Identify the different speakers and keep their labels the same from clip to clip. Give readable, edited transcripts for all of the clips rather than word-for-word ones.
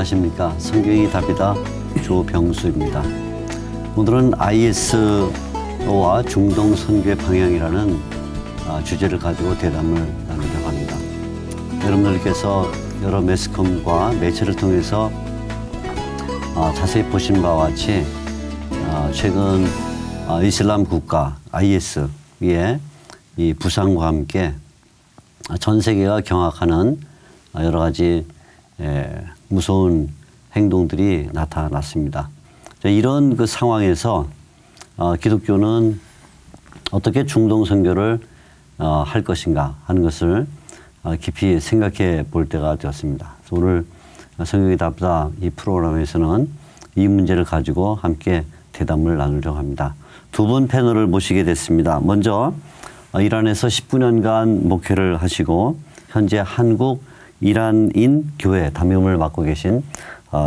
Speaker 1: 안녕하십니까. 성경이 답이다 조병수입니다. 오늘은 IS와 중동 선교의 방향이라는 주제를 가지고 대담을 나누려고 합니다. 여러분들께서 여러 매스컴과 매체를 통해서 자세히 보신 바와 같이 최근 이슬람 국가 IS의 이 부상과 함께 전 세계가 경악하는 여러 가지 무서운 행동들이 나타났습니다. 이런 그 상황에서 기독교는 어떻게 중동 선교를 할 것인가 하는 것을 깊이 생각해 볼 때가 되었습니다. 오늘 성경이 답다 이 프로그램에서는 이 문제를 가지고 함께 대담을 나누려고 합니다. 두 분 패널을 모시게 됐습니다. 먼저 이란에서 19년간 목회를 하시고 현재 한국 이란인 교회 담임을 맡고 계신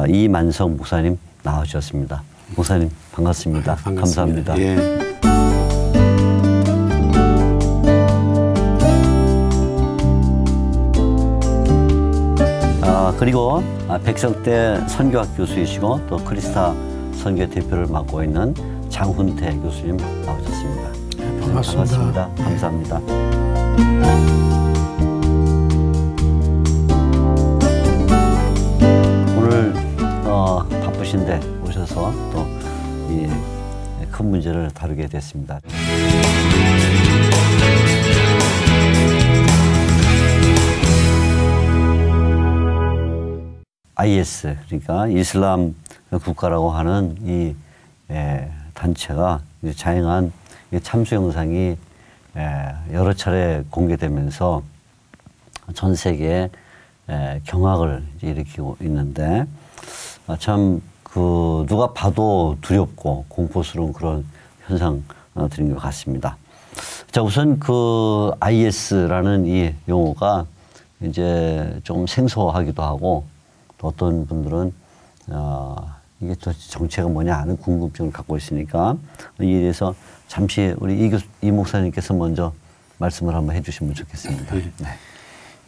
Speaker 1: 이만성 목사님 나와주셨습니다. 목사님 반갑습니다.
Speaker 2: 반갑습니다.
Speaker 1: 감사합니다.
Speaker 2: 예.
Speaker 1: 그리고 백석대 선교학 교수이시고 또 크리스타 선교 대표를 맡고 있는 장훈태 교수님 나오셨습니다.
Speaker 2: 네, 반갑습니다.
Speaker 1: 감사합니다. 오늘 바쁘신데 오셔서 또 이 큰 문제를 다루게 됐습니다. IS, 그러니까 이슬람 국가라고 하는 이 단체가 자행한 참수 영상이 여러 차례 공개되면서 전 세계에 경악을 일으키고 있는데 참 그 누가 봐도 두렵고 공포스러운 그런 현상들인 것 같습니다. 자, 우선 그 IS라는 이 용어가 이제 좀 생소하기도 하고 또 어떤 분들은 이게 또 정체가 뭐냐 하는 궁금증을 갖고 있으니까 이에 대해서 잠시 우리 이 목사님께서 먼저 말씀을 한번 해주시면 좋겠습니다.
Speaker 2: 네.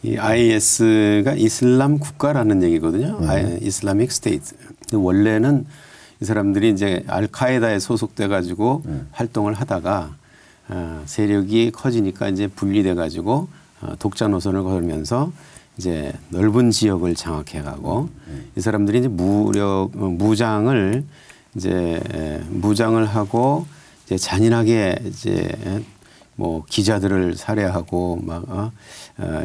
Speaker 2: 이 IS가 이슬람 국가라는 얘기거든요. 이슬라믹 스테이트. 원래는 이 사람들이 이제 알카에다에 소속돼 가지고 활동을 하다가 세력이 커지니까 이제 분리돼 가지고 독자 노선을 걸면서 이제 넓은 지역을 장악해 가고 이 사람들이 이제 무장을 하고 이제 잔인하게 이제 뭐 기자들을 살해하고 막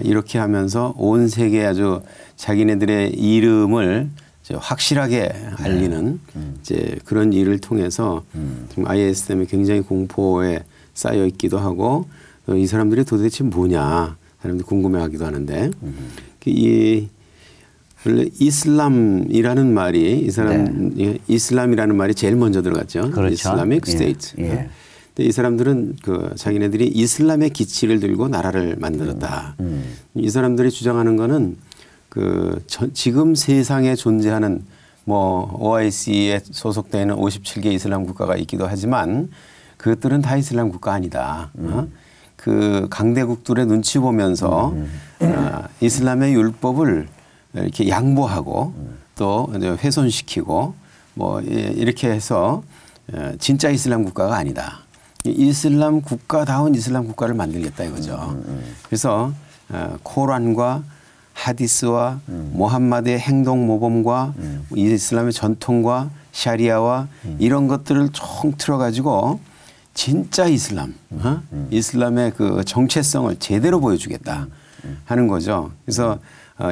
Speaker 2: 이렇게 하면서 온 세계에 아주 자기네들의 이름을 확실하게 알리는 이제 그런 일을 통해서 지금 IS 때문에 굉장히 공포에 쌓여 있기도 하고 이 사람들이 도대체 뭐냐 사람들이 궁금해하기도 하는데 이 원래 이슬람이라는 말이 이슬람이라는 말이 제일 먼저 들어갔죠.
Speaker 1: 그렇죠.
Speaker 2: 이슬라믹 스테이트.
Speaker 1: 예.
Speaker 2: 근데 이 사람들은 그 자기네들이 이슬람의 기치를 들고 나라를 만들었다. 이 사람들이 주장하는 거는 그 지금 세상에 존재하는 뭐 OIC에 소속되어 있는 57개 이슬람 국가가 있기도 하지만 그것들은 다 이슬람 국가 아니다. 그 강대국들의 눈치 보면서 이슬람의 율법을 이렇게 양보하고 또 훼손시키고 뭐 이렇게 해서 진짜 이슬람 국가가 아니다. 이슬람 국가다운 이슬람 국가를 만들겠다 이거죠. 그래서 코란과 하디스와 모함마드의 행동 모범과 이슬람의 전통과 샤리아와 이런 것들을 총 틀어가지고 진짜 이슬람, 이슬람의 그 정체성을 제대로 보여주겠다 하는 거죠. 그래서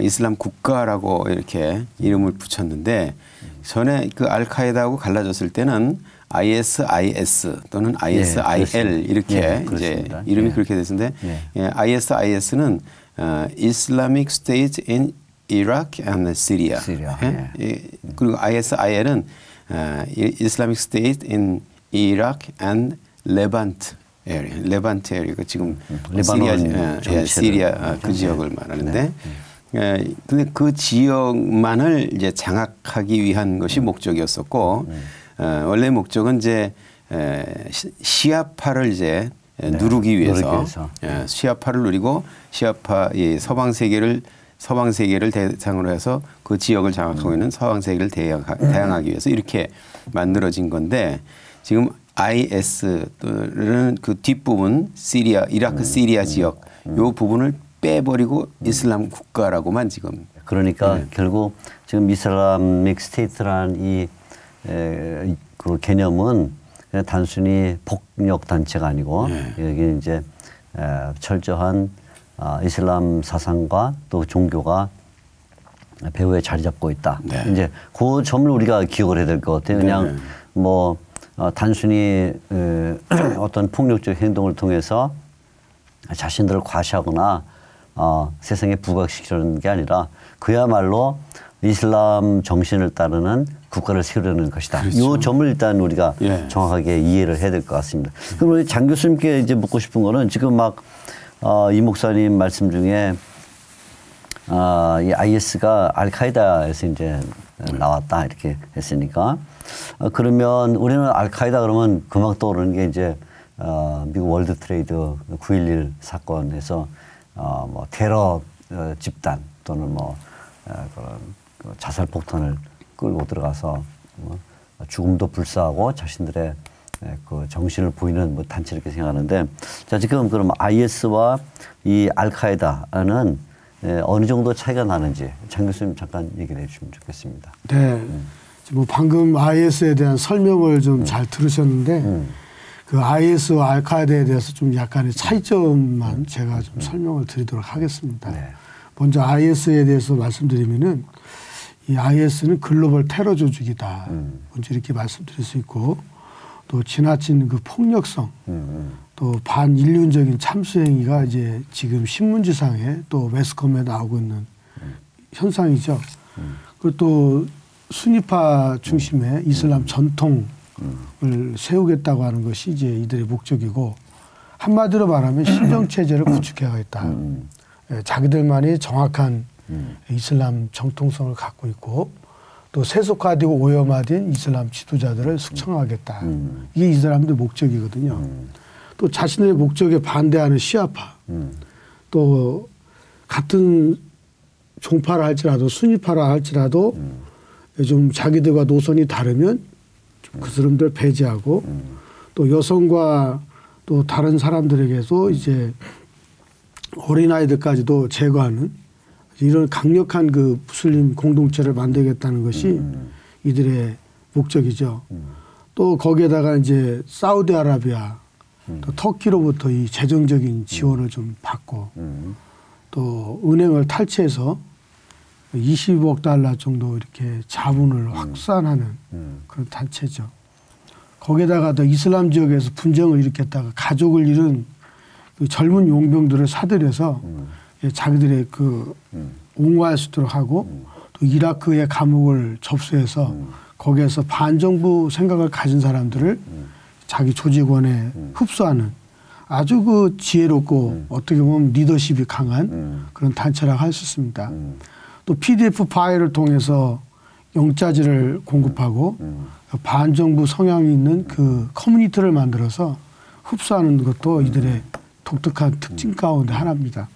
Speaker 2: 이슬람 국가라고 이렇게 이름을 붙였는데 전에 그 알카에다하고 갈라졌을 때는 ISIS 또는 ISIL 이렇게 이제 이름이 그렇게 됐는데 ISIS는 Islamic State in Iraq and Syria. 그리고 ISIL은 Islamic State in Iraq and Levant area. Levant area. 지금 시리아 그 지역을 말하는데 근데 그 지역만을 이제 장악하기 위한 것이 목적이었었고 원래 목적은 이제 시아파를 이제 누르기 위해서 시아파를 누리고 시아파 이 서방 세계를 서방 세계를 대상으로 해서 그 지역을 장악하고 있는 서방 세계를 대항하기 위해서 이렇게 만들어진 건데 지금 IS는 그 뒷부분 시리아, 이라크 시리아 지역 요 부분을 빼버리고 이슬람 국가라고만 지금.
Speaker 1: 그러니까 결국 지금 이슬람믹 스테이트라는 그 개념은 그냥 단순히 폭력 단체가 아니고 여기 이제 철저한 이슬람 사상과 또 종교가 배후에 자리 잡고 있다.
Speaker 2: 네.
Speaker 1: 이제 그 점을 우리가 기억을 해야 될 것 같아요. 그냥 뭐 단순히 어떤 폭력적 행동을 통해서 자신들을 과시하거나 세상에 부각시키려는 게 아니라 그야말로 이슬람 정신을 따르는 국가를 세우려는 것이다. 이
Speaker 2: 그렇죠.
Speaker 1: 점을 일단 우리가 정확하게 이해를 해야 될 것 같습니다. 그럼 우리 장 교수님께 이제 묻고 싶은 거는 지금 막 이 목사님 말씀 중에 이 IS가 알카에다에서 이제 나왔다 이렇게 했으니까 그러면 우리는 알카에다 그러면 금방 떠오르는 게 이제 미국 월드 트레이드 9.11 사건에서 뭐 테러 집단 또는 뭐 그런 자살 폭탄을 끌고 들어가서 죽음도 불사하고 자신들의 그 정신을 보이는 뭐 단체 이렇게 생각하는데 자 지금 그럼 IS와 이 알카에다는 어느 정도 차이가 나는지 장 교수님 잠깐 얘기를 해주시면 좋겠습니다.
Speaker 3: 네, 뭐 방금 IS에 대한 설명을 좀 잘 들으셨는데 그 IS와 알카에다에 대해서 좀 약간의 차이점만 제가 좀 설명을 드리도록 하겠습니다.
Speaker 1: 네.
Speaker 3: 먼저 IS에 대해서 말씀드리면은 이 IS는 글로벌 테러 조직이다. 먼저 이렇게 말씀드릴 수 있고 또 지나친 그 폭력성 또 반인륜적인 참수 행위가 이제 지금 신문지상에 또 매스컴에 나오고 있는 현상이죠. 그리고 또 순위파 중심의 이슬람 전통을 세우겠다고 하는 것이 이제 이들의 목적이고 한마디로 말하면 신정체제를 구축해야겠다. 자기들만이 정확한 이슬람 정통성을 갖고 있고 또 세속화되고 오염화된 이슬람 지도자들을 숙청하겠다. 이게 이 사람들의 목적이거든요. 또 자신의 목적에 반대하는 시아파 또 같은 종파라 할지라도 순위파라 할지라도 좀 자기들과 노선이 다르면 그 사람들 배제하고 또 여성과 또 다른 사람들에게도 이제 어린아이들까지도 제거하는 이런 강력한 그 무슬림 공동체를 만들겠다는 것이 이들의 목적이죠. 또 거기에다가 이제 사우디아라비아 또 터키로부터 이 재정적인 지원을 좀 받고 또 은행을 탈취해서 20억 달러 정도 이렇게 자본을 확산하는 그런 단체죠. 거기에다가 더 이슬람 지역에서 분쟁을 일으켰다가 가족을 잃은 그 젊은 용병들을 사들여서 자기들의 그 옹호할 수 있도록 하고 또 이라크의 감옥을 접수해서 거기에서 반정부 생각을 가진 사람들을 자기 조직원에 흡수하는 아주 그 지혜롭고 어떻게 보면 리더십이 강한 그런 단체라고 할 수 있습니다. 또 PDF 파일을 통해서 영자질을 공급하고 반정부 성향이 있는 그 커뮤니티를 만들어서 흡수하는 것도 이들의 독특한 특징 가운데 하나입니다.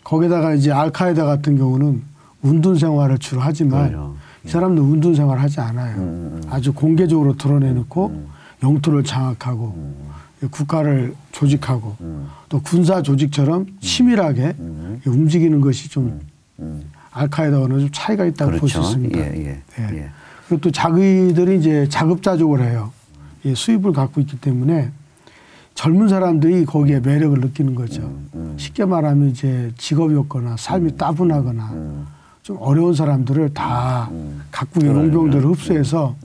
Speaker 3: 거기다가 이제 알카에다 같은 경우는 운동 생활을 주로 하지만
Speaker 1: 그래요.
Speaker 3: 이 사람들 운동 생활을 하지 않아요. 아주 공개적으로 드러내놓고 영토를 장악하고 국가를 조직하고 또 군사 조직처럼 치밀하게 움직이는 것이 좀 알카에다와는 좀 차이가 있다고
Speaker 1: 그렇죠.
Speaker 3: 볼 수 있습니다.
Speaker 1: 예.
Speaker 3: 그리고 또 자기들이 이제 자급자족을 해요. 수입을 갖고 있기 때문에 젊은 사람들이 거기에 매력을 느끼는 거죠. 쉽게 말하면 이제 직업이 없거나 삶이 따분하거나 좀 어려운 사람들을 다 각국의 용병들을 흡수해서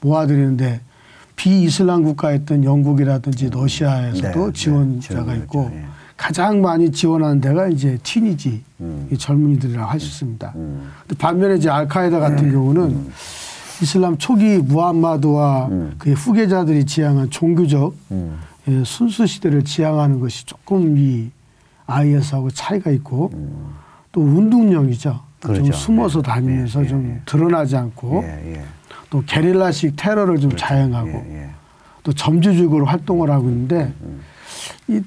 Speaker 3: 모아들이는데 비이슬람 국가였던 영국이라든지 러시아에서도 지원자가 있고 가장 많이 지원하는 데가 이제 티니지 젊은이들이라고 할 수 있습니다. 근데 반면에 이제 알카에다 같은 경우는 이슬람 초기 무함마드와 그의 후계자들이 지향한 종교적 순수 시대를 지향하는 것이 조금 이 IS하고 차이가 있고 또 운동령이죠. 그렇죠. 좀 숨어서 다니면서 좀 드러나지 않고 또 게릴라식 테러를 좀 자행하고 또 점주적으로 활동을 하고 있는데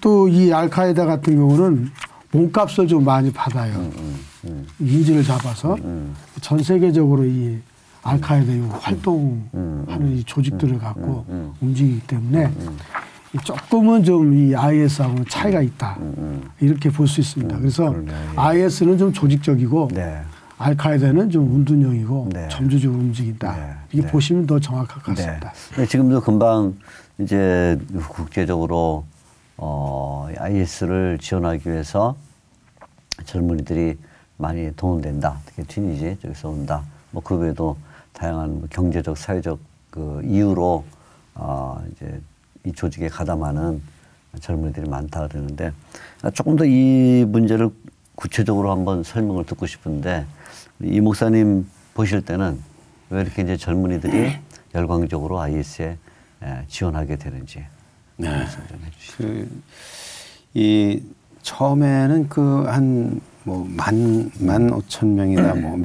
Speaker 3: 또 이 알카에다 같은 경우는 몸값을 좀 많이 받아요. 인질을 잡아서 전 세계적으로 이 알카에다 활동하는 이 조직들을 갖고 움직이기 때문에 조금은 좀 이 IS하고는 차이가 있다. 이렇게 볼 수 있습니다. 그래서 IS는 좀 조직적이고
Speaker 1: 네.
Speaker 3: 알카에다는 좀 운동형이고
Speaker 1: 네.
Speaker 3: 점주적으로 움직인다.
Speaker 1: 네.
Speaker 3: 이게
Speaker 1: 네.
Speaker 3: 보시면 더 정확할 것 같습니다.
Speaker 1: 네. 지금도 금방 이제 국제적으로 IS를 지원하기 위해서 젊은이들이 많이 동원된다. 특히 튀니지 쪽에서 온다. 뭐 그 외에도 다양한 경제적, 사회적 그 이유로 이제 이 조직에 가담하는 젊은이들이 많다 그러는데 조금 더 이 문제를 구체적으로 한번 설명을 듣고 싶은데 이 목사님 보실 때는 왜 이렇게 이제 젊은이들이 열광적으로 IS에 지원하게 되는지
Speaker 2: 네.
Speaker 1: 말씀 좀 해주시죠.
Speaker 2: 이 처음에는 그 한 뭐 15,000명이다 뭐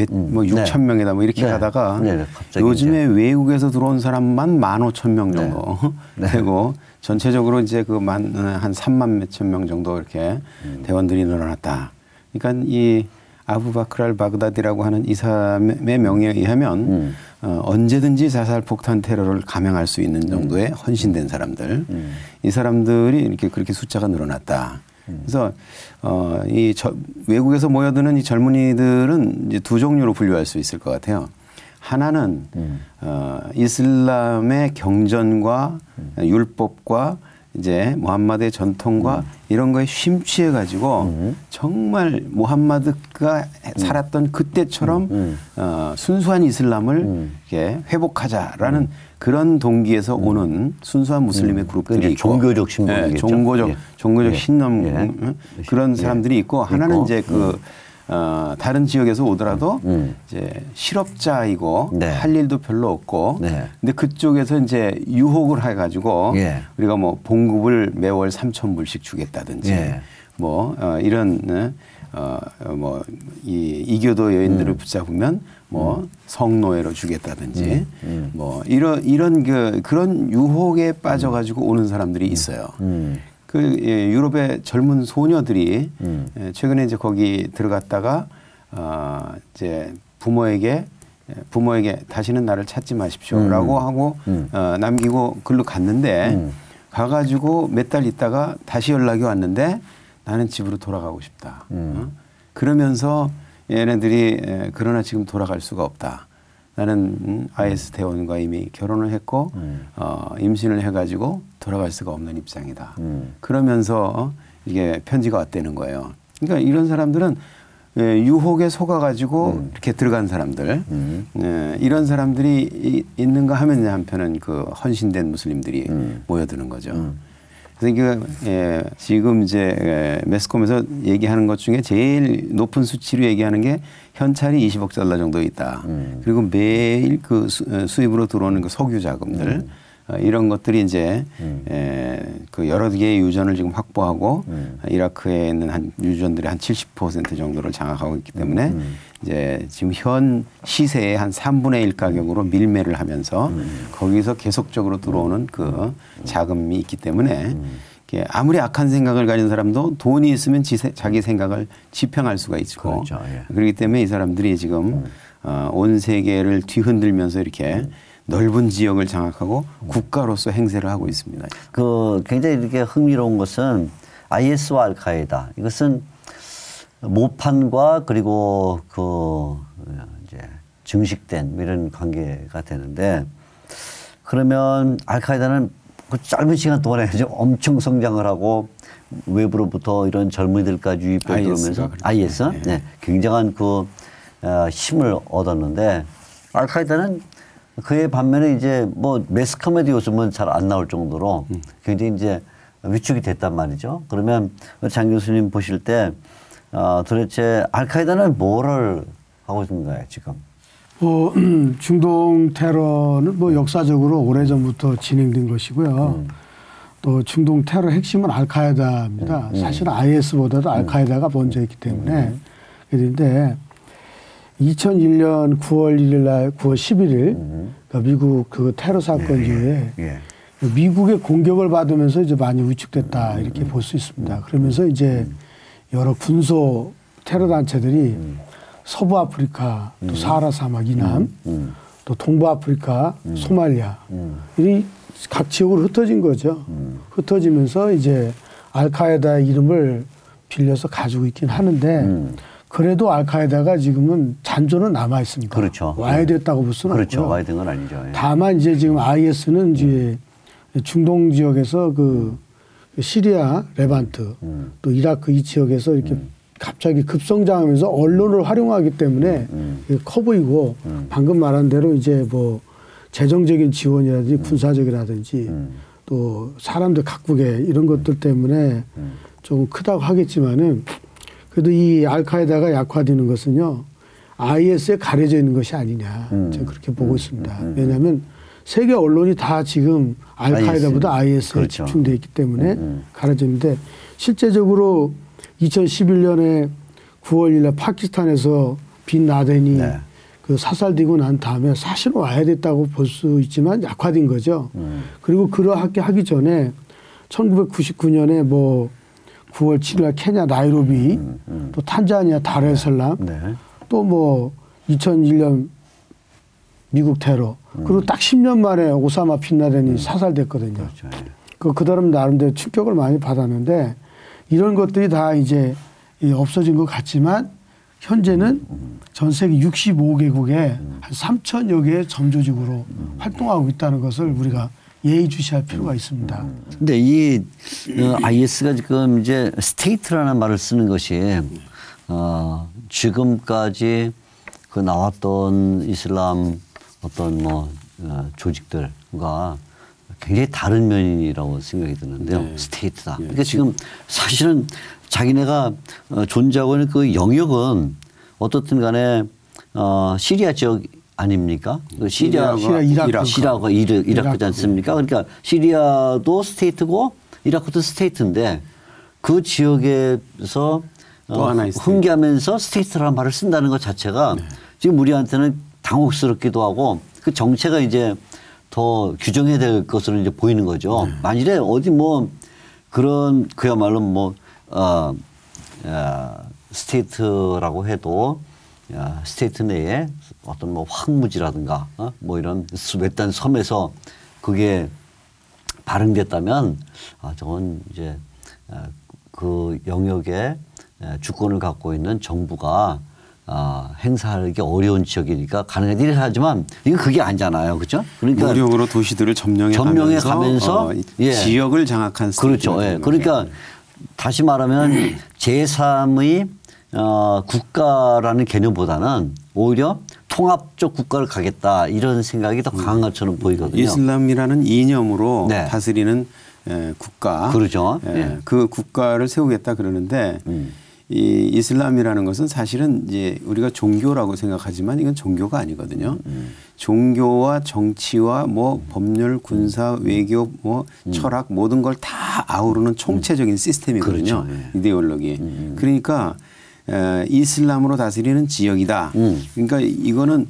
Speaker 2: 6,000명이다 뭐 이렇게
Speaker 1: 네.
Speaker 2: 가다가
Speaker 1: 네. 갑자기
Speaker 2: 요즘에 외국에서 들어온 사람만 15,000명 정도
Speaker 1: 네.
Speaker 2: 되고 전체적으로 이제 그 한 3만 몇천 명 정도 이렇게 대원들이 늘어났다. 그러니까 이 아부바크랄 바그다디라고 하는 이 사람의 명예에 의하면 언제든지 자살 폭탄 테러를 감행할 수 있는 정도의 헌신된 사람들, 이 사람들이 이렇게 그렇게 숫자가 늘어났다. 그래서 외국에서 모여드는 이 젊은이들은 이제 두 종류로 분류할 수 있을 것 같아요. 하나는 이슬람의 경전과 율법과 이제 무함마드의 전통과 이런 거에 심취해 가지고 정말 무함마드가 살았던 그때처럼 순수한 이슬람을 이렇게 회복하자라는 그런 동기에서 오는 순수한 무슬림의 그룹들이 있고
Speaker 1: 종교적 신념이겠죠.
Speaker 2: 종교적 신념 그런
Speaker 1: 예.
Speaker 2: 사람들이 있고 하나는
Speaker 1: 있고.
Speaker 2: 이제 다른 지역에서 오더라도 이제 실업자이고
Speaker 1: 네.
Speaker 2: 할 일도 별로 없고
Speaker 1: 네.
Speaker 2: 근데 그쪽에서 이제 유혹을 해가지고
Speaker 1: 예.
Speaker 2: 우리가 뭐 봉급을 매월 3,000불씩 주겠다든지
Speaker 1: 예.
Speaker 2: 뭐 이런 뭐 이교도 여인들을 붙잡으면 뭐 성노예로 주겠다든지 뭐 이런 그런 유혹에 빠져가지고 오는 사람들이 있어요. 유럽의 젊은 소녀들이 최근에 이제 거기 들어갔다가 이제 부모에게 다시는 나를 찾지 마십시오라고 하고 남기고 글로 갔는데 가가지고 몇 달 있다가 다시 연락이 왔는데 나는 집으로 돌아가고 싶다. 그러면서 얘네들이 그러나 지금 돌아갈 수가 없다. 나는 IS 대원과 이미 결혼을 했고 임신을 해가지고 돌아갈 수가 없는 입장이다. 그러면서 이게 편지가 왔다는 거예요. 그러니까 이런 사람들은 유혹에 속아가지고 이렇게 들어간 사람들, 이런 사람들이 있는가 하면 한편은 그 헌신된 무슬림들이 모여드는 거죠. 그래서 지금 이제 매스컴에서 얘기하는 것 중에 제일 높은 수치로 얘기하는 게 현찰이 20억 달러 정도 있다. 그리고 매일 그 수입으로 들어오는 그 석유 자금들 이런 것들이 이제 그 여러 개의 유전을 지금 확보하고 이라크에 있는 한 유전들의 한 70% 정도를 장악하고 있기 때문에 이제 지금 현 시세의 한 3분의 1 가격으로 밀매를 하면서 거기서 계속적으로 들어오는 그 자금이 있기 때문에 아무리 악한 생각을 가진 사람도 돈이 있으면 자기 생각을 지평할 수가 있고
Speaker 1: 그렇죠. 예.
Speaker 2: 그렇기 때문에 이 사람들이 지금 온 세계를 뒤흔들면서 이렇게 넓은 지역을 장악하고 국가로서 행세를 하고 있습니다.
Speaker 1: 굉장히 이렇게 흥미로운 것은 IS와 알카에다 이것은 모판과 그리고 이제 증식된 이런 관계가 되는데 그러면 알카에다는 그 짧은 시간 동안에 엄청 성장을 하고 외부로부터 이런 젊은이들까지 유입해 들어오면서 IS 네. 굉장한 힘을 얻었는데 알카에다는 그에 반면에 이제 뭐 매스컴에도 요즘은 잘 안 나올 정도로 굉장히 이제 위축이 됐단 말이죠. 그러면 장 교수님 보실 때 도대체 알카에다는 뭐를 하고 있는가요, 지금?
Speaker 3: 중동 테러는 뭐 역사적으로 오래전부터 진행된 것이고요. 또 중동 테러 핵심은 알카에다입니다. 사실은 IS보다도 알카에다가 먼저 했기 때문에. 그런데 2001년 9월 1일 날 9월 11일 그러니까 미국 그 테러 사건 이후에 미국의 공격을 받으면서 이제 많이 위축됐다 이렇게 볼 수 있습니다. 그러면서 이제 여러 군소 테러 단체들이 서부 아프리카 또 사하라 사막 이남 또 동부 아프리카 소말리아 이 각 지역으로 흩어진 거죠. 흩어지면서 이제 알카에다 이름을 빌려서 가지고 있긴 하는데 그래도 알카에다가 지금은 잔존은 남아 있습니다.
Speaker 1: 그렇죠.
Speaker 3: 와해됐다고 볼 수는
Speaker 1: 그렇죠.
Speaker 3: 없고요.
Speaker 1: 와해된 건 아니죠. 예.
Speaker 3: 다만 이제 지금 IS는 이제 중동 지역에서 그 시리아, 레반트 또 이라크 이 지역에서 이렇게 갑자기 급성장하면서 언론을 활용하기 때문에 커 보이고 방금 말한 대로 이제 뭐 재정적인 지원이라든지 군사적이라든지 또 사람들 각국의 이런 것들 때문에 좀 크다고 하겠지만은 그래도 이 알카에다가 약화되는 것은요 IS에 가려져 있는 것이 아니냐 저는 그렇게 보고 있습니다. 왜냐하면 세계 언론이 다 지금 알카에다보다 IS에
Speaker 1: 그렇죠.
Speaker 3: 집중되어 있기 때문에 가려졌는데 실제적으로 2011년에 9월 1일 파키스탄에서 빈 라덴이
Speaker 1: 네.
Speaker 3: 그 사살되고 난 다음에 사실은 와야 됐다고 볼 수 있지만 약화된 거죠. 그리고 그러하게 하기 전에 1999년에 뭐 9월 7일 케냐 나이로비 또 탄자니아 다르에살람
Speaker 1: 네.
Speaker 3: 또 뭐 2001년 미국 테러 그리고 딱 10년 만에 오사마 빈라덴이 사살됐거든요.
Speaker 1: 그렇죠. 예.
Speaker 3: 그 다음 나름대로 충격을 많이 받았는데 이런 것들이 다 이제 없어진 것 같지만 현재는 전 세계 65개국에 한 3천여 개의 점조직으로 활동하고 있다는 것을 우리가 예의주시할 필요가 있습니다.
Speaker 1: 근데 이 IS가 지금 이제 스테이트라는 말을 쓰는 것이 지금까지 그 나왔던 이슬람 어떤 뭐 조직들과 굉장히 다른 면이라고 생각이 드는데요.
Speaker 2: 네.
Speaker 1: 스테이트다. 그러니까 지금 사실은 자기네가 존재하고 있는 그 영역은 어떻든 간에 시리아 지역 아닙니까? 그
Speaker 3: 시리아, 이라크.
Speaker 1: 시리아가 이라크지 않습니까? 그러니까 시리아도 스테이트고 이라크도 스테이트인데 그 지역에서
Speaker 2: 또 하나의
Speaker 1: 훈계하면서 스테이트라는 말을 쓴다는 것 자체가 지금 우리한테는 당혹스럽기도 하고 그 정체가 이제 더 규정해야 될 것으로 이제 보이는 거죠. 만일에 어디 뭐 그런 그야말로 뭐 스테이트라고 해도 스테이트 내에 어떤 뭐 황무지라든가 뭐 이런 외딴 섬에서 그게 발행됐다면 저건 이제 그 영역에 주권을 갖고 있는 정부가 행사하기 어려운 지역이니까 가능한 일을 하지만 이건 그게 아니잖아요. 그렇죠? 그러니까
Speaker 2: 무력으로 도시들을 점령해 가면서
Speaker 1: 예.
Speaker 2: 지역을 장악한
Speaker 1: 그렇죠. 예. 그러니까 다시 말하면 제3의 국가라는 개념보다는 오히려 통합적 국가를 가겠다 이런 생각이 더 강한 것처럼 보이거든요.
Speaker 2: 이슬람이라는 이념으로
Speaker 1: 네.
Speaker 2: 다스리는 국가,
Speaker 1: 그렇죠. 예.
Speaker 2: 그 국가를 세우겠다 그러는데 이 이슬람이라는 것은 사실은 이제 우리가 종교라고 생각하지만 이건 종교가 아니거든요. 종교와 정치와 뭐 법률, 군사, 외교, 뭐 철학 모든 걸 다 아우르는 총체적인 시스템이거든요.
Speaker 1: 그렇죠. 예.
Speaker 2: 이데올로기. 그러니까 이슬람으로 다스리는 지역이다. 그러니까 이거는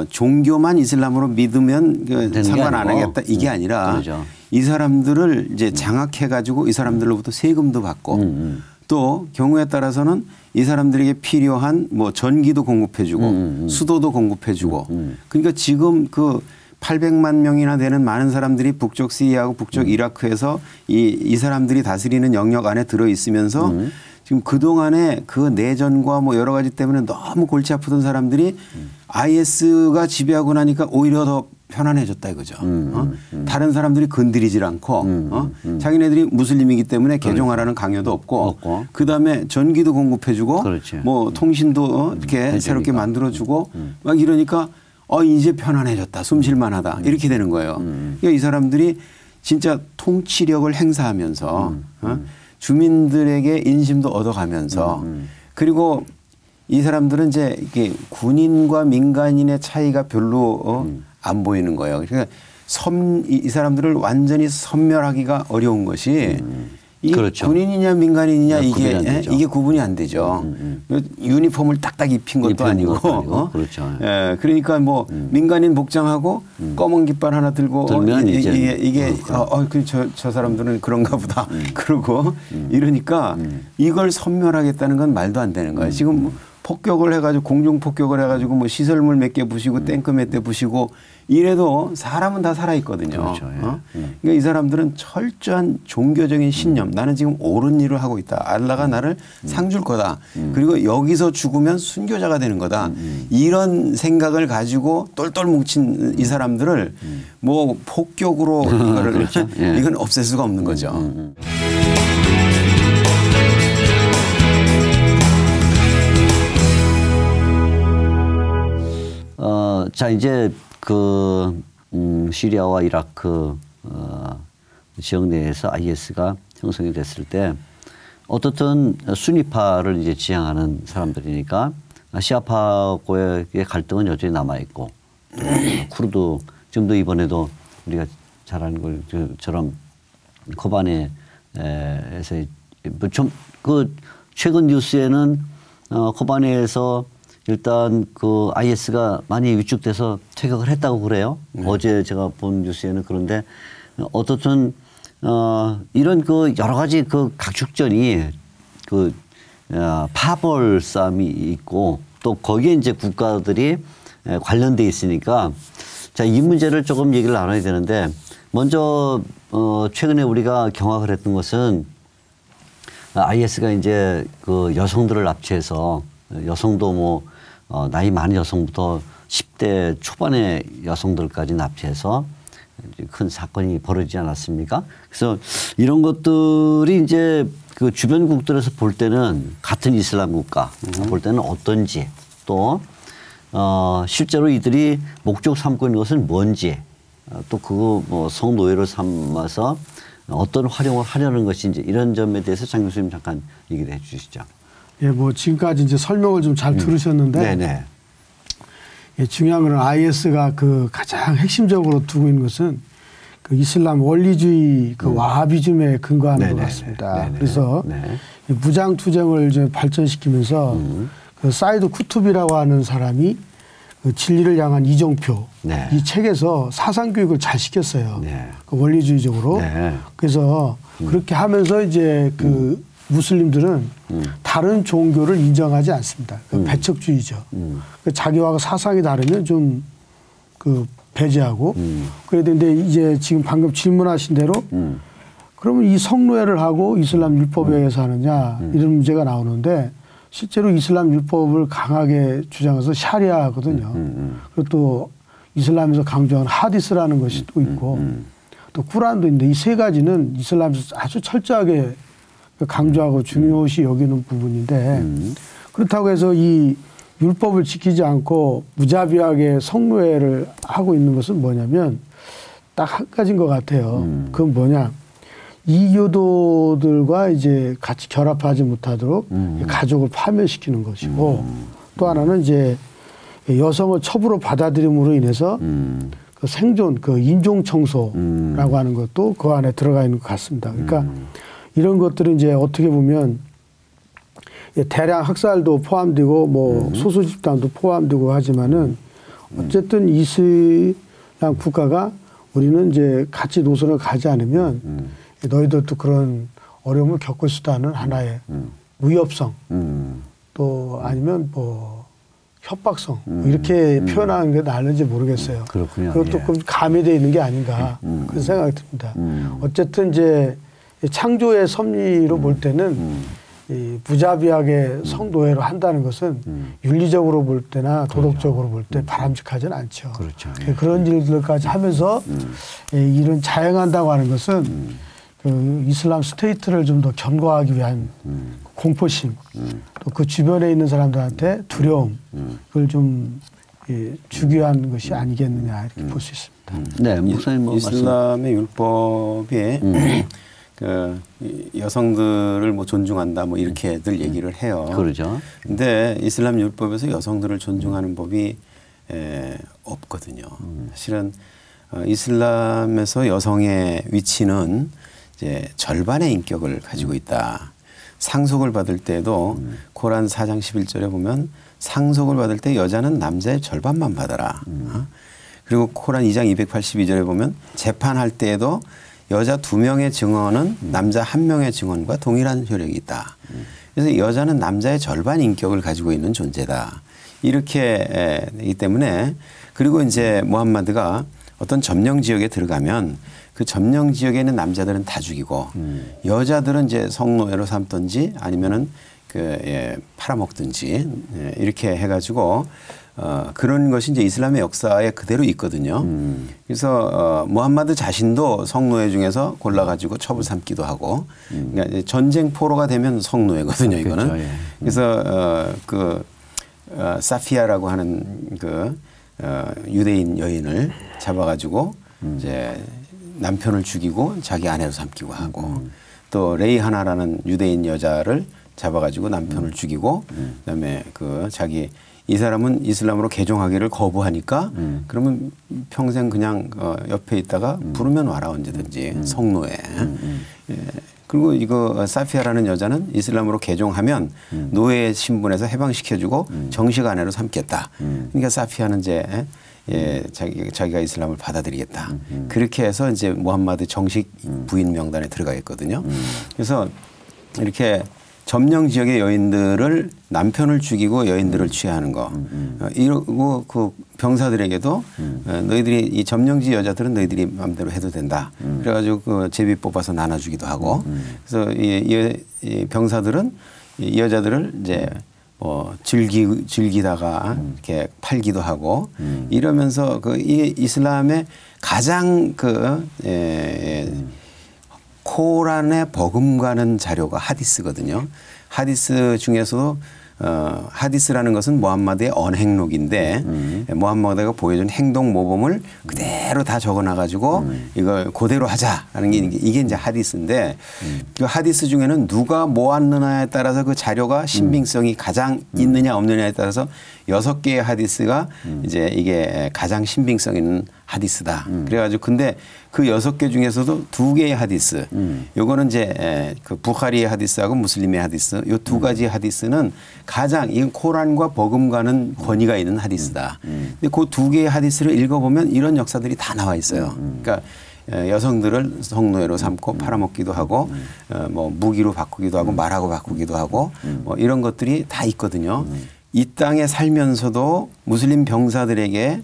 Speaker 2: 종교만 이슬람으로 믿으면 상관 안 하겠다 이게 아니라
Speaker 1: 그렇죠.
Speaker 2: 이 사람들을 이제 장악해 가지고 이 사람들로부터 세금도 받고 또 경우에 따라서는 이 사람들에게 필요한 뭐 전기도 공급해주고 수도도 공급해주고 그러니까 지금 그 800만 명이나 되는 많은 사람들이 북쪽 시리아하고 북쪽 이라크에서 이 사람들이 다스리는 영역 안에 들어 있으면서 지금 그동안에 그 내전과 뭐 여러 가지 때문에 너무 골치 아프던 사람들이 IS가 지배하고 나니까 오히려 더 편안해졌다 이거죠. 다른 사람들이 건드리질 않고 자기네들이 무슬림이기 때문에 개종하라는 강요도 없고 그다음에 전기도 공급해주고
Speaker 1: 그렇지.
Speaker 2: 뭐 통신도 이렇게 새롭게 만들어주고 막 이러니까 이제 편안해졌다. 숨쉴만하다. 이렇게 되는 거예요. 그러니까 이 사람들이 진짜 통치력을 행사하면서 주민들에게 인심도 얻어가면서 그리고 이 사람들은 이제 이게 군인과 민간인의 차이가 별로 안 보이는 거예요. 그러니까 이 사람들을 완전히 섬멸하기가 어려운 것이 이게
Speaker 1: 그렇죠.
Speaker 2: 군인이냐 민간인이냐
Speaker 1: 구분이 안 되죠.
Speaker 2: 이게 구분이 안 되죠. 유니폼을 딱딱 입힌 것도 아니고.
Speaker 1: 그렇죠.
Speaker 2: 예, 그러니까 뭐 민간인 복장하고 검은 깃발 하나 들고
Speaker 1: 들면
Speaker 2: 이게 저 사람들은 그런가 보다. 그러고 이러니까 이걸 섬멸하겠다는 건 말도 안 되는 거예요. 지금 폭격을 해가지고 공중 폭격을 해가지고 뭐 시설물 몇 개 부시고 탱크 몇 대 부시고 이래도 사람은 다 살아 있거든요.
Speaker 1: 그렇죠. 예.
Speaker 2: 그러니까 이 사람들은 철저한 종교적인 신념. 나는 지금 옳은 일을 하고 있다. 알라가 나를 상 줄 거다. 그리고 여기서 죽으면 순교자가 되는 거다. 이런 생각을 가지고 똘똘 뭉친 이 사람들을 뭐 폭격으로 이거를
Speaker 1: 그렇죠. 예.
Speaker 2: 이건 없앨 수가 없는 거죠.
Speaker 1: 자, 이제 시리아와 이라크 지역 내에서 IS가 형성이 됐을 때 어떻든 순위파를 이제 지향하는 사람들이니까 시아파고의 갈등은 여전히 남아 있고 쿠르드 지금도 이번에도 우리가 잘 아는 것처럼 코바네에서 좀 최근 뉴스에는 코바네에서 일단 IS가 많이 위축돼서 퇴각을 했다고 그래요. 어제 제가 본 뉴스에는. 그런데 어떻든 이런 여러 가지 각축전이 파벌 싸움이 있고 또 거기에 이제 국가들이 관련돼 있으니까 자, 이 문제를 조금 얘기를 나눠야 되는데 먼저 최근에 우리가 경악을 했던 것은 IS가 이제 여성들을 납치해서 여성도 뭐 나이 많은 여성부터 10대 초반의 여성들까지 납치해서 큰 사건이 벌어지지 않았습니까? 그래서 이런 것들이 이제 주변국들에서 볼 때는 같은 이슬람 국가 볼 때는 어떤지 또 실제로 이들이 목적 삼고 있는 것은 뭔지 또 뭐 성노예를 삼아서 어떤 활용을 하려는 것인지 이런 점에 대해서 장 교수님 잠깐 얘기를 해 주시죠.
Speaker 3: 예, 뭐 지금까지 이제 설명을 좀 잘 들으셨는데
Speaker 1: 네네.
Speaker 3: 예, 중요한 건 IS가 가장 핵심적으로 두고 있는 것은 이슬람 원리주의 와하비즘에 근거하는 것 같습니다.
Speaker 1: 네네.
Speaker 3: 그래서
Speaker 1: 네.
Speaker 3: 무장 투쟁을 이제 발전시키면서 사이드 쿠투비라고 하는 사람이 진리를 향한 이정표
Speaker 1: 네.
Speaker 3: 이 책에서 사상 교육을 잘 시켰어요.
Speaker 1: 네.
Speaker 3: 원리주의적으로.
Speaker 1: 네.
Speaker 3: 그래서 그렇게 하면서 이제 무슬림들은 다른 종교를 인정하지 않습니다. 배척주의죠. 자기와 사상이 다르면 좀 배제하고 그래야 되는데 이제 지금 방금 질문하신 대로 그러면 이 성노예를 하고 이슬람 율법에 의해서 하느냐 이런 문제가 나오는데 실제로 이슬람 율법을 강하게 주장해서 샤리아거든요. 그리고 또 이슬람에서 강조하는 하디스라는 것이 또 있고 또 쿠란도 있는데 이 세 가지는 이슬람에서 아주 철저하게 강조하고 중요시 여기는 부분인데 그렇다고 해서 이 율법을 지키지 않고 무자비하게 성노예를 하고 있는 것은 뭐냐면 딱 한 가지인 것 같아요. 그건 뭐냐. 이교도들과 이제 같이 결합하지 못하도록 가족을 파멸시키는 것이고 또 하나는 이제 여성을 첩으로 받아들임으로 인해서 생존, 인종 청소라고 하는 것도 그 안에 들어가 있는 것 같습니다. 그러니까 이런 것들은 이제 어떻게 보면 대량 학살도 포함되고 뭐 소수 집단도 포함되고 하지만은 어쨌든 이슬람 국가가 우리는 이제 같이 노선을 가지 않으면 너희들도 그런 어려움을 겪을 수도 있다는 하나의 위협성 또 아니면 뭐 협박성 이렇게 표현하는 게 나을지 모르겠어요.
Speaker 1: 그렇군요.
Speaker 3: 그것도 조금 가미되어 있는 게 아닌가 그런 생각이 듭니다. 어쨌든 이제 창조의 섭리로 볼 때는 이 무자비하게 성노예를 한다는 것은 윤리적으로 볼 때나 도덕적으로 볼 때 바람직하지는 않죠.
Speaker 1: 그렇죠.
Speaker 3: 그런 일들까지 하면서 이런 자행한다고 하는 것은 이슬람 스테이트를 좀 더 견고하기 위한 공포심 또 그 주변에 있는 사람들한테 두려움 그걸 좀 주기 위한 것이 아니겠느냐 이렇게 볼 수 있습니다.
Speaker 1: 네, 목사님 뭐
Speaker 2: 이슬람의 율법에 여성들을 뭐 존중한다 뭐 이렇게들 얘기를 해요.
Speaker 1: 그러죠.
Speaker 2: 근데 이슬람 율법에서 여성들을 존중하는 법이 없거든요. 사실은 이슬람에서 여성의 위치는 이제 절반의 인격을 가지고 있다. 상속을 받을 때도 코란 4장 11절에 보면 상속을 받을 때 여자는 남자의 절반만 받아라. 그리고 코란 2장 282절에 보면 재판할 때에도 여자 2명의 증언은 남자 1명의 증언과 동일한 효력이 있다. 그래서 여자는 남자의 절반 인격을 가지고 있는 존재다. 이렇게 되기 때문에 그리고 이제 무함마드가 어떤 점령 지역에 들어가면 그 점령 지역에 있는 남자들은 다 죽이고 여자들은 이제 성노예로 삼든지 아니면은 팔아먹든지 이렇게 해가지고 그런 것이 이제 이슬람의 역사에 그대로 있거든요. 그래서 무함마드 자신도 성노예 중에서 골라가지고 처벌 삼기도 하고 그러니까 전쟁 포로가 되면 성노예거든요. 이거는.
Speaker 1: 그렇죠. 예.
Speaker 2: 그래서 사피아라고 하는 유대인 여인을 잡아가지고 이제 남편을 죽이고 자기 아내로 삼기도 하고 또 레이하나라는 유대인 여자를 잡아가지고 남편을 죽이고 그다음에 자기 이 사람은 이슬람으로 개종하기를 거부하니까 그러면 평생 그냥 옆에 있다가 부르면 와라 언제든지 성노예. 예. 그리고 이거 사피아라는 여자는 이슬람으로 개종하면 노예 신분에서 해방시켜주고 정식 아내로 삼겠다. 그러니까 사피아는 이제 자기가 이슬람을 받아들이겠다. 그렇게 해서 이제 무함마드 정식 부인 명단에 들어가겠거든요. 그래서 이렇게 점령 지역의 여인들을 남편을 죽이고 여인들을 취하는 거. 이러고 그 병사들에게도 너희들이 이 점령지 여자들은 너희들이 마음대로 해도 된다. 그래가지고 그 제비 뽑아서 나눠주기도 하고. 그래서 이 병사들은 이 여자들을 이제 즐기다가 이렇게 팔기도 하고 이러면서 이 이슬람의 가장 코란에 버금가는 자료가 하디스거든요. 하디스 중에서도 하디스라는 것은 무함마드의 언행록인데 무함마드가 보여준 행동 모범을 그대로 다 적어놔가지고 이걸 그대로 하자라는 게 이게 이제 하디스인데 그 하디스 중에는 누가 뭐 하느냐에 따라서 그 자료가 신빙성이 가장 있느냐 없느냐에 따라서 6개의 하디스가 이제 이게 가장 신빙성 있는 하디스다. 그래가지고 근데 그 6개 중에서도 2개의 하디스. 요거는 이제 그 부하리의 하디스하고 무슬림의 하디스. 요 2가지 하디스는 가장 이 코란과 버금가는 권위가 있는 하디스다. 근데 그 2개의 하디스를 읽어보면 이런 역사들이 다 나와 있어요. 그러니까 여성들을 성노예로 삼고 팔아먹기도 하고 뭐 무기로 바꾸기도 하고 말하고 바꾸기도 하고 뭐 이런 것들이 다 있거든요. 이 땅에 살면서도 무슬림 병사들에게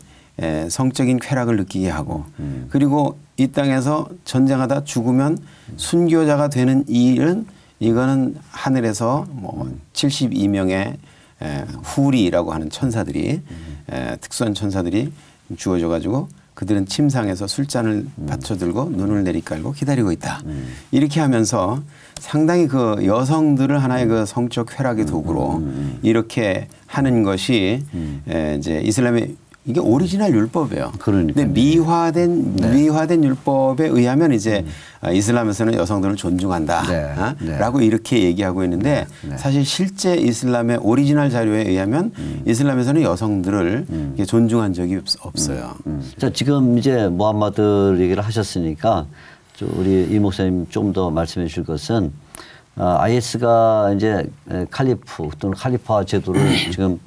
Speaker 2: 성적인 쾌락을 느끼게 하고 그리고 이 땅에서 전쟁하다 죽으면 순교자가 되는 일은 이거는 하늘에서 뭐 72명의 후리라고 하는 천사들이 특수한 천사들이 주어져 가지고 그들은 침상에서 술잔을 받쳐들고 눈을 내리깔고 기다리고 있다. 이렇게 하면서 상당히 그 여성들을 하나의 그 성적 쾌락의 도구로 이렇게 하는 것이 이제 이슬람의 이게 오리지널 율법이에요. 그런데 미화된 율법에 의하면 이제 이슬람에서는 여성들을 존중한다라고 이렇게 얘기하고 있는데 사실 실제 이슬람의 오리지널 자료에 의하면 이슬람에서는 여성들을 존중한 적이 없어요.
Speaker 1: 자, 지금 이제 무함마드 얘기를 하셨으니까 우리 이 목사님 좀 더 말씀해 주실 것은 IS가 이제 칼리프 또는 칼리파 제도를 지금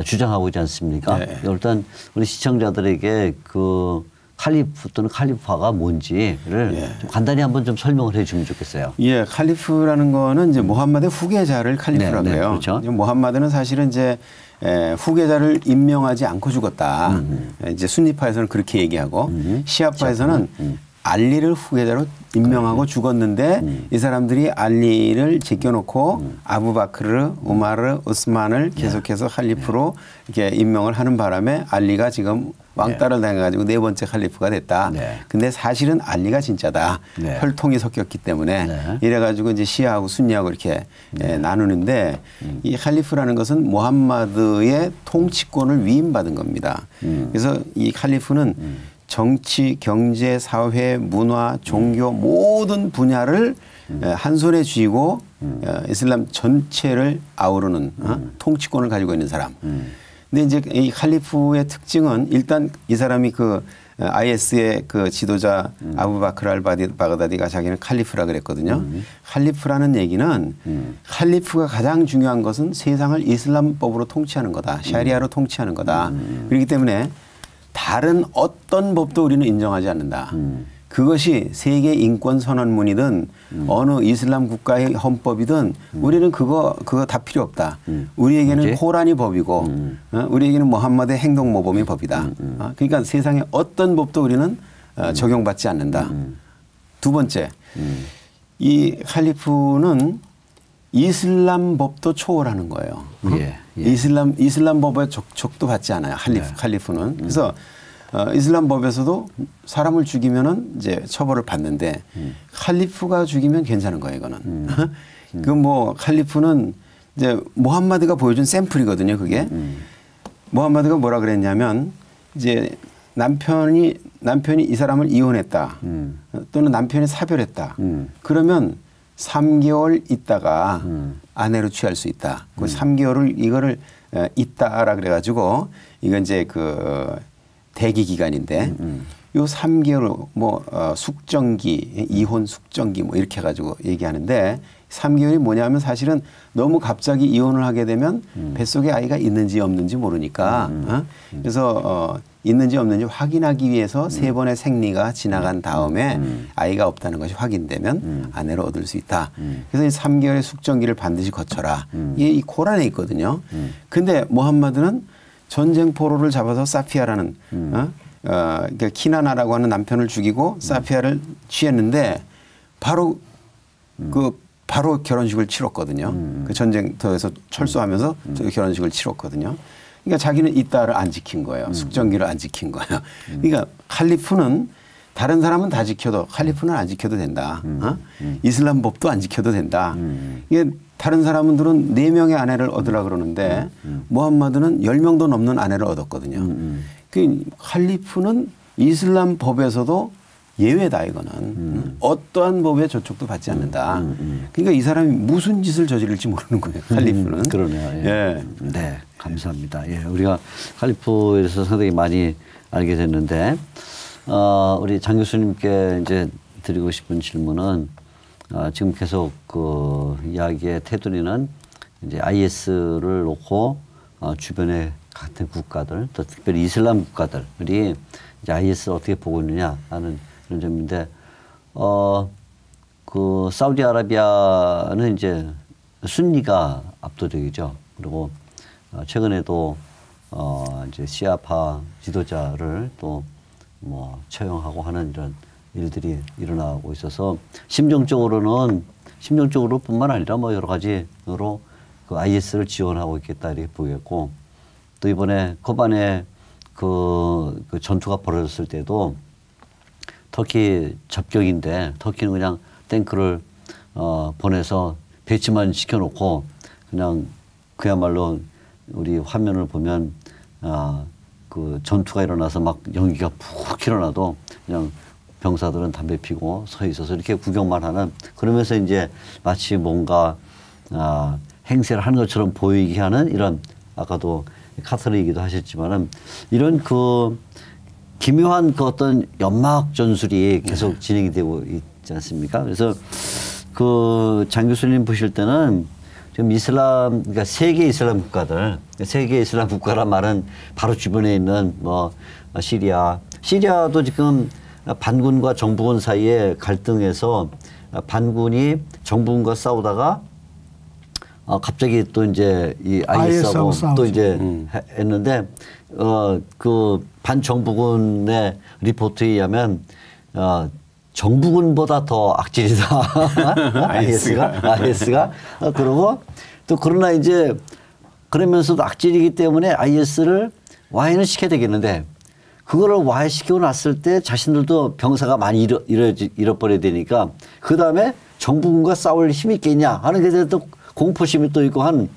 Speaker 1: 주장하고 있지 않습니까? 네. 일단 우리 시청자들에게 그 칼리프 또는 칼리파가 뭔지를 좀 간단히 한번 좀 설명을 해 주면 좋겠어요.
Speaker 2: 예, 칼리프라는 거는 이제 무함마드의 후계자를 칼리프라고 해요. 그렇죠. 무함마드는 사실은 이제 후계자를 임명하지 않고 죽었다. 이제 순니파에서는 그렇게 얘기하고 시아파에서는 알리를 후계자로 임명하고 죽었는데 이 사람들이 알리를 제껴놓고 아부바크르, 우마르, 우스만을 계속해서 칼리프로 이렇게 임명을 하는 바람에 알리가 지금 왕따를 당해가지고 4번째 칼리프가 됐다. 근데 사실은 알리가 진짜다. 혈통이 섞였기 때문에 이래가지고 이제 시아하고 순니하고 이렇게 나누는데 이 칼리프라는 것은 무함마드의 통치권을 위임받은 겁니다. 그래서 이 칼리프는 정치, 경제, 사회, 문화, 종교 모든 분야를 한 손에 쥐고 이슬람 전체를 아우르는 통치권을 가지고 있는 사람. 근데 이제 이 칼리프의 특징은 일단 이 사람이 그 IS의 그 지도자 아부바크르 알 바그다디가 자기는 칼리프라 그랬거든요. 칼리프라는 얘기는 칼리프가 가장 중요한 것은 세상을 이슬람법으로 통치하는 거다. 샤리아로 통치하는 거다. 그렇기 때문에 다른 어떤 법도 우리는 인정하지 않는다. 그것이 세계 인권 선언문이든 어느 이슬람 국가의 헌법이든 우리는 그거 다 필요 없다. 우리에게는
Speaker 1: 뭐지?
Speaker 2: 코란이 법이고 우리에게는 무함마드의 행동 모범이 법이다. 그러니까 세상의 어떤 법도 우리는 적용받지 않는다. 두 번째, 이 칼리프는 이슬람 법도 초월하는 거예요.
Speaker 1: 예, 예.
Speaker 2: 이슬람 법의 족도 받지 않아요. 칼리프는. 그래서 이슬람 법에서도 사람을 죽이면은 이제 처벌을 받는데 칼리프가 죽이면 괜찮은 거예요, 이거는. 그 뭐 칼리프는 이제 무함마드가 보여준 샘플이거든요, 그게. 무함마드가 뭐라 그랬냐면 이제 남편이 이 사람을 이혼했다. 또는 남편이 사별했다. 그러면 3개월 있다가 아내로 취할 수 있다. 그 3개월을 이거를 있다라 그래가지고 이건 이제 그 대기 기간인데 요 3개월 뭐 숙정기, 이혼 숙정기 뭐 이렇게 해가지고 얘기하는데 3개월이 뭐냐면 사실은 너무 갑자기 이혼을 하게 되면 뱃속에 아이가 있는지 없는지 모르니까 그래서 있는지 없는지 확인하기 위해서 3번의 생리가 지나간 다음에 아이가 없다는 것이 확인되면 아내를 얻을 수 있다. 그래서 이 3개월의 숙정기를 반드시 거쳐라. 이게 이 코란에 있거든요. 근데 무함마드는 전쟁 포로를 잡아서 사피아라는 그러니까 키나나라고 하는 남편을 죽이고 사피아를 취했는데 바로 바로 결혼식을 치렀거든요. 그 전쟁터에서 철수하면서 결혼식을 치렀거든요. 그러니까 자기는 이따를 안 지킨 거예요. 숙정기를 안 지킨 거예요. 그러니까 칼리프는 다른 사람은 다 지켜도 칼리프는 안 지켜도 된다. 이슬람 법도 안 지켜도 된다. 이게 다른 사람들은 4명의 아내를 얻으라 그러는데 무함마드는 10명도 넘는 아내를 얻었거든요. 그 칼리프는 이슬람 법에서도 예외다 이거는. 어떠한 법의 저촉도 받지 않는다. 그러니까 이 사람이 무슨 짓을 저지를지 모르는 거예요. 칼리프는.
Speaker 1: 그러네요. 예.
Speaker 2: 예.
Speaker 1: 네, 감사합니다. 예, 우리가 칼리프에 대해서 상당히 많이 알게 됐는데 우리 장 교수님께 이제 드리고 싶은 질문은 지금 계속 그 이야기의 테두리는 이제 IS를 놓고 주변의 같은 국가들, 또 특별히 이슬람 국가들이 이제 IS를 어떻게 보고 있느냐 하는 그런 점인데, 그 사우디아라비아는 이제 순니가 압도적이죠. 그리고 최근에도 이제 시아파 지도자를 또 뭐 처형하고 하는 이런 일들이 일어나고 있어서 심정적으로뿐만 아니라 뭐 여러 가지로 그 IS를 지원하고 있겠다 이렇게 보겠고, 또 이번에 코반에 그 전투가 벌어졌을 때도 터키 접경인데 터키는 그냥 탱크를 보내서 배치만 시켜놓고 그냥 그야말로 우리 화면을 보면 그 전투가 일어나서 막 연기가 푹 일어나도 그냥 병사들은 담배 피고 서 있어서 이렇게 구경만 하는, 그러면서 이제 마치 뭔가 행세를 하는 것처럼 보이게 하는 이런, 아까도 카타르 얘기도 하셨지만은 이런 그 기묘한 그 어떤 연막 전술이 계속 진행이 되고 있지 않습니까? 그래서 그 장 교수님 보실 때는 지금 이슬람, 그러니까 세계 이슬람 국가들, 세계 이슬람 국가란 말은 바로 주변에 있는 뭐 시리아도 지금 반군과 정부군 사이에 갈등해서 반군이 정부군과 싸우다가 갑자기 또 이제 이 IS하고 또 이제 했는데 그 반정부군의 리포트에 의하면 정부군보다 더 악질이다. IS가. 그러고 또 그러나 이제 그러면서도 악질이기 때문에 IS를 와해는 시켜야 되겠는데, 그거를 와해시키고 났을 때 자신들도 병사가 많이 잃어버려야 되니까 그 다음에 정부군과 싸울 힘이 있겠냐 하는 게 또 공포심이 또 있고 한,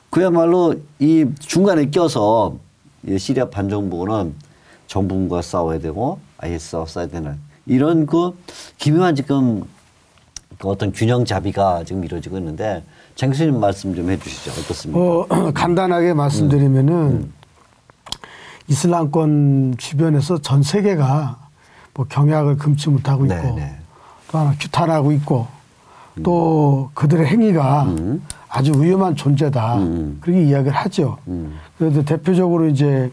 Speaker 1: 그야말로 이 중간에 껴서 시리아 반정부군은 정부군과 싸워야 되고 IS와 싸워야 되는 이런 그 기묘한 지금 그 어떤 균형 잡이가 지금 이루어지고 있는데, 장 교수님 말씀 좀 해주시죠. 어떻습니까?
Speaker 3: 간단하게 말씀드리면은 이슬람권 주변에서 전 세계가 뭐 경약을 금치 못하고 있고
Speaker 1: 네네.
Speaker 3: 또 하나 규탄하고 있고 또 그들의 행위가 아주 위험한 존재다. 그렇게 이야기를 하죠. 그래서 대표적으로 이제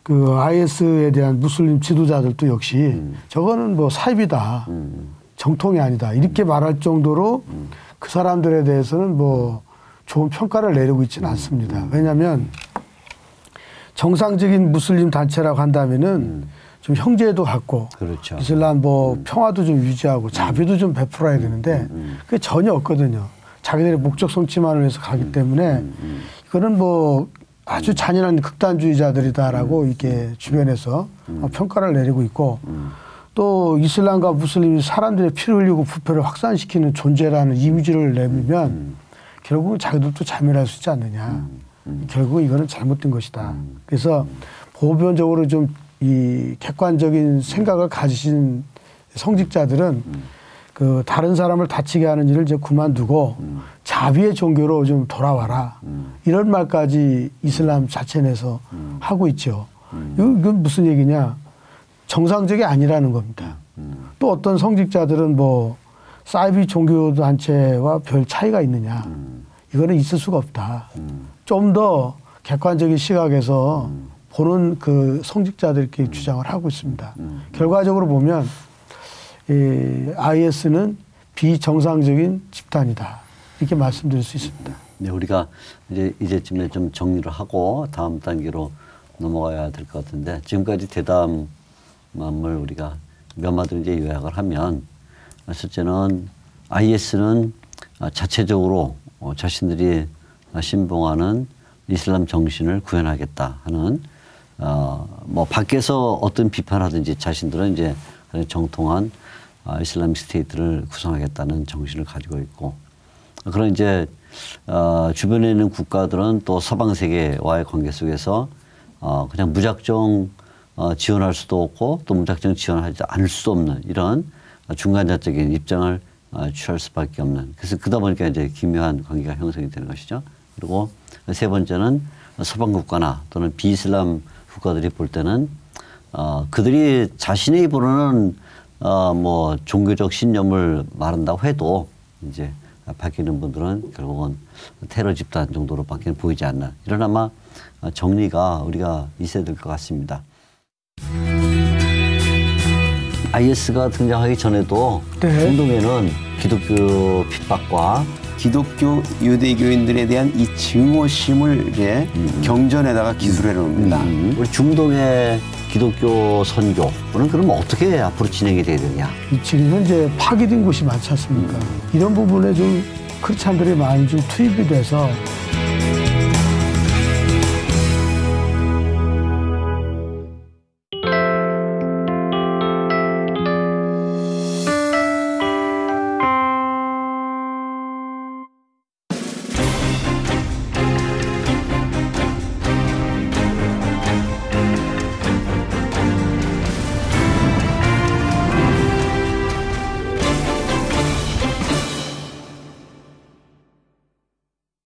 Speaker 3: 그 IS에 대한 무슬림 지도자들도 역시 저거는 뭐 사입이다. 정통이 아니다. 이렇게 말할 정도로 그 사람들에 대해서는 뭐 좋은 평가를 내리고 있지는 않습니다. 왜냐하면 정상적인 무슬림 단체라고 한다면은 좀 형제도 갖고
Speaker 1: 그렇죠.
Speaker 3: 이슬람 뭐 평화도 좀 유지하고 자비도 좀 베풀어야 되는데 그게 전혀 없거든요. 자기들의 목적 성취만을 위해서 가기 때문에 이거는 뭐 아주 잔인한 극단주의자들이다라고 이렇게 주변에서 평가를 내리고 있고 또 이슬람과 무슬림이 사람들의 피를 흘리고 부패를 확산시키는 존재라는 이미지를 내밀면 결국은 자기들도 자멸할 수 있지 않느냐. 결국 이거는 잘못된 것이다. 그래서 보편적으로 좀 이 객관적인 생각을 가지신 성직자들은 그 다른 사람을 다치게 하는 일을 이제 그만두고 자비의 종교로 좀 돌아와라. 이런 말까지 이슬람 자체 내에서 하고 있죠. 이건 무슨 얘기냐. 정상적이 아니라는 겁니다. 또 어떤 성직자들은 뭐 사이비 종교단체와 별 차이가 있느냐. 이거는 있을 수가 없다. 좀 더 객관적인 시각에서 보는 그 성직자들끼리 주장을 하고 있습니다. 결과적으로 보면 이 IS는 비정상적인 집단이다. 이렇게 말씀드릴 수 있습니다.
Speaker 1: 네, 우리가 이제쯤에 좀 정리를 하고 다음 단계로 넘어가야 될 것 같은데 지금까지 대담을 우리가 몇 마디로 이제 요약을 하면 첫째는 IS는 자체적으로 자신들이 신봉하는 이슬람 정신을 구현하겠다 하는 뭐 밖에서 어떤 비판하든지 자신들은 이제 정통한 이슬람ik 스테이트를 구성하겠다는 정신을 가지고 있고 그런 이제 주변에 있는 국가들은 또 서방 세계와의 관계 속에서 그냥 무작정 지원할 수도 없고 또 무작정 지원하지 않을 수도 없는 이런 중간자적인 입장을 취할 수밖에 없는 그래서 그러다 보니까 이제 기묘한 관계가 형성이 되는 것이죠. 그리고 세 번째는 서방 국가나 또는 비이슬람 국가들이 볼 때는 그들이 자신의 입으로는 뭐 종교적 신념을 말한다고 해도 이제 밝히는 분들은 결국은 테러 집단 정도로밖에 보이지 않는 이런 아마 정리가 우리가 있어야 될 것 같습니다. IS가 등장하기 전에도
Speaker 3: 네.
Speaker 1: 중동에는 기독교 핍박과
Speaker 2: 기독교 유대교인들에 대한 이 증오심을 이제 경전에다가 기술해 놓습니다.
Speaker 1: 우리 중동의 기독교 선교는 그럼 어떻게 앞으로 진행이 돼야 되냐?
Speaker 3: 지금 현재 파괴된 곳이 많지 않습니까? 이런 부분에 좀 크리스찬들이 많이 좀 투입이 돼서